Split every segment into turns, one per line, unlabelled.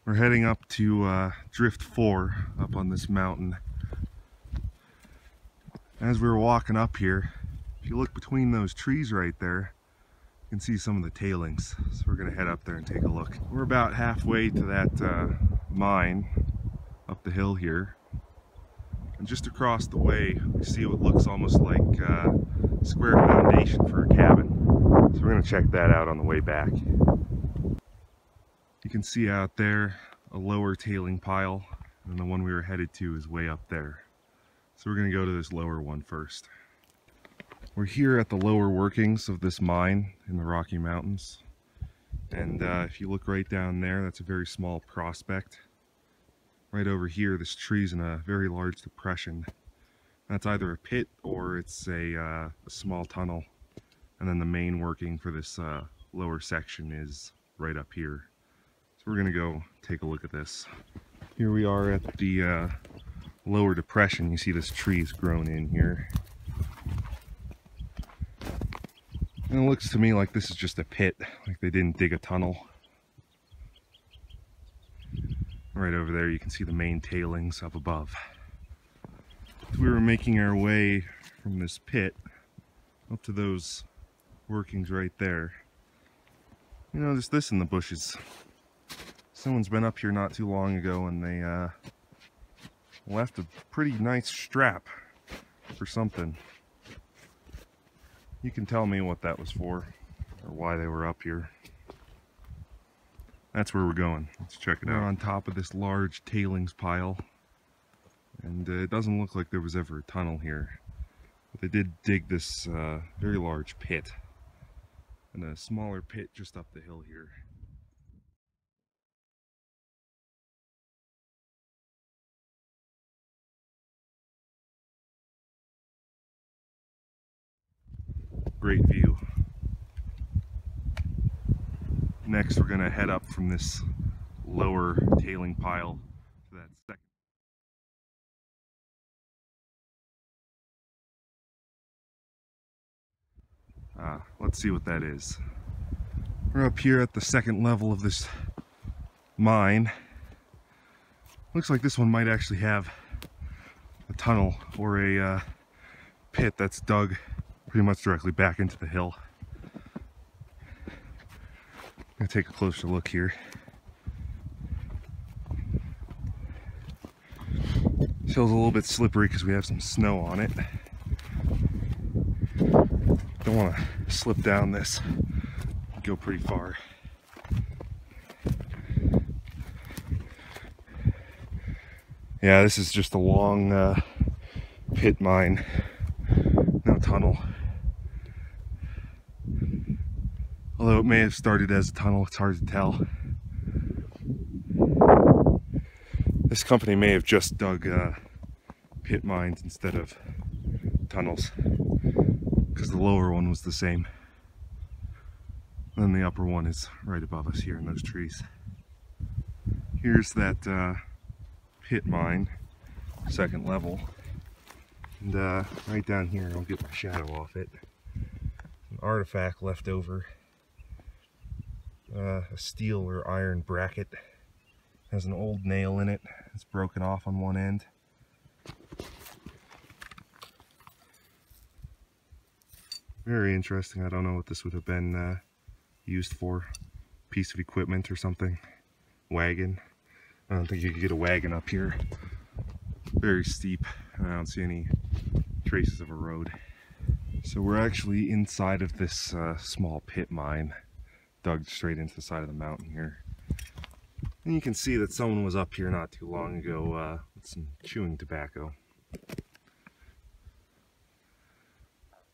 We're heading up to Drift 4 up on this mountain. As we were walking up here, if you look between those trees right there, you can see some of the tailings. So we're going to head up there and take a look. We're about halfway to that mine up the hill here. And just across the way, we see what looks almost like a square foundation for a cabin. So we're going to check that out on the way back. You can see out there a lower tailing pile, and the one we were headed to is way up there. So we're going to go to this lower one first. We're here at the lower workings of this mine in the Rocky Mountains. And if you look right down there, that's a very small prospect. Right over here, this tree's in a very large depression. That's either a pit or it's a small tunnel. And then the main working for this lower section is right up here. So we're gonna go take a look at this. Here we are at the lower depression. You see this tree's grown in here. And it looks to me like this is just a pit, like they didn't dig a tunnel. Right over there you can see the main tailings up above. As we were making our way from this pit up to those workings right there, you notice this in the bushes. Someone's been up here not too long ago and they left a pretty nice strap for something. You can tell me what that was for or why they were up here. That's where we're going. Let's check it out. We're on top of this large tailings pile, and it doesn't look like there was ever a tunnel here. But they did dig this very large pit and a smaller pit just up the hill here. Great view. Next, we're going to head up from this lower tailing pile to that second. Let's see what that is. We're up here at the second level of this mine. Looks like this one might actually have a tunnel or a pit that's dug pretty much directly back into the hill. I'm gonna take a closer look here. This hill's a little bit slippery because we have some snow on it. Don't want to slip down this. Go pretty far. Yeah, this is just a long pit mine. No tunnel. Although it may have started as a tunnel, it's hard to tell. This company may have just dug pit mines instead of tunnels, because the lower one was the same. And then the upper one is right above us here in those trees. Here's that pit mine, second level. And right down here, I'll get my shadow off it. An artifact left over. A steel or iron bracket. Has an old nail in it. It's broken off on one end. Very interesting. I don't know what this would have been used for. Piece of equipment or something. Wagon. I don't think you could get a wagon up here. Very steep. I don't see any traces of a road. So we're actually inside of this small pit mine. Dug straight into the side of the mountain here. And you can see that someone was up here not too long ago with some chewing tobacco.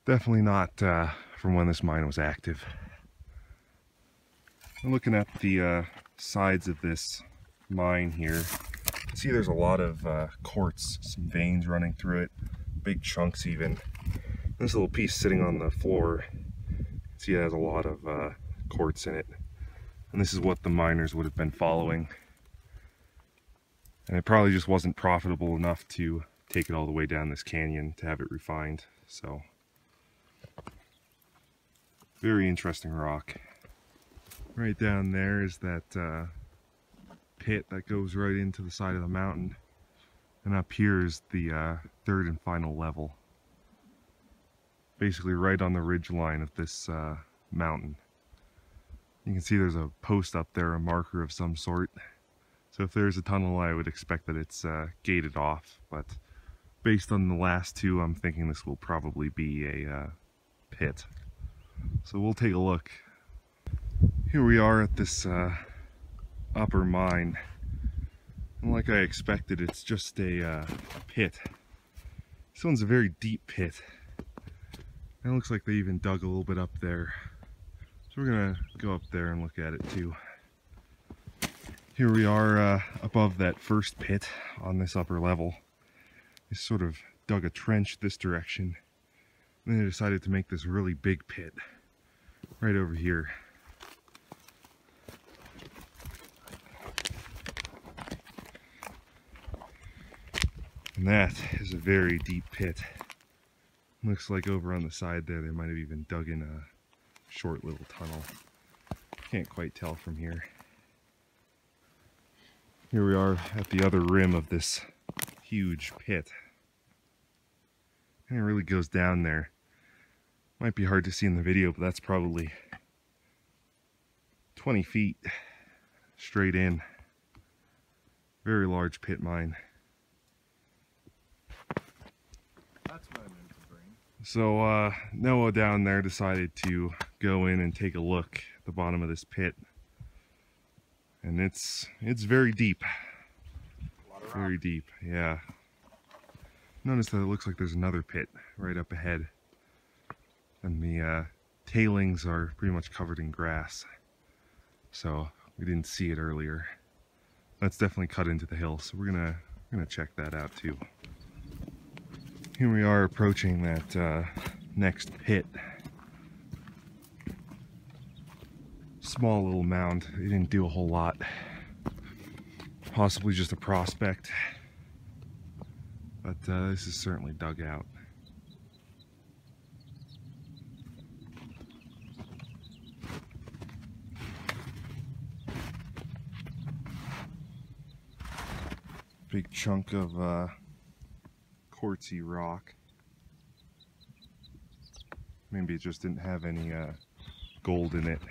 Definitely not from when this mine was active. I'm looking at the sides of this mine here. You can see there's a lot of quartz, some veins running through it, big chunks even. This little piece sitting on the floor, you can see it has a lot of quartz in it. And this is what the miners would have been following. And it probably just wasn't profitable enough to take it all the way down this canyon to have it refined. So, very interesting rock. Right down there is that pit that goes right into the side of the mountain. And up here is the third and final level. Basically right on the ridge line of this mountain. You can see there's a post up there, a marker of some sort. So if there's a tunnel, I would expect that it's gated off. But based on the last two, I'm thinking this will probably be a pit. So we'll take a look. Here we are at this upper mine. And like I expected, it's just a pit. This one's a very deep pit. And it looks like they even dug a little bit up there. So we're gonna go up there and look at it too. Here we are above that first pit on this upper level. They sort of dug a trench this direction. And then they decided to make this really big pit right over here. And that is a very deep pit. Looks like over on the side there, they might have even dug in a short little tunnel. Can't quite tell from here. Here we are at the other rim of this huge pit. And it really goes down there. Might be hard to see in the video, but that's probably 20 feet straight in. Very large pit mine.
That's what I meant to bring.
So Noah down there decided to go in and take a look at the bottom of this pit. And it's very deep. Very deep, yeah. Notice that it looks like there's another pit right up ahead. And the tailings are pretty much covered in grass. So we didn't see it earlier. That's definitely cut into the hill, so we're gonna check that out too. Here we are approaching that next pit. Small little mound. They didn't do a whole lot. Possibly just a prospect. But this is certainly dug out. Big chunk of quartzy rock. Maybe it just didn't have any gold in it.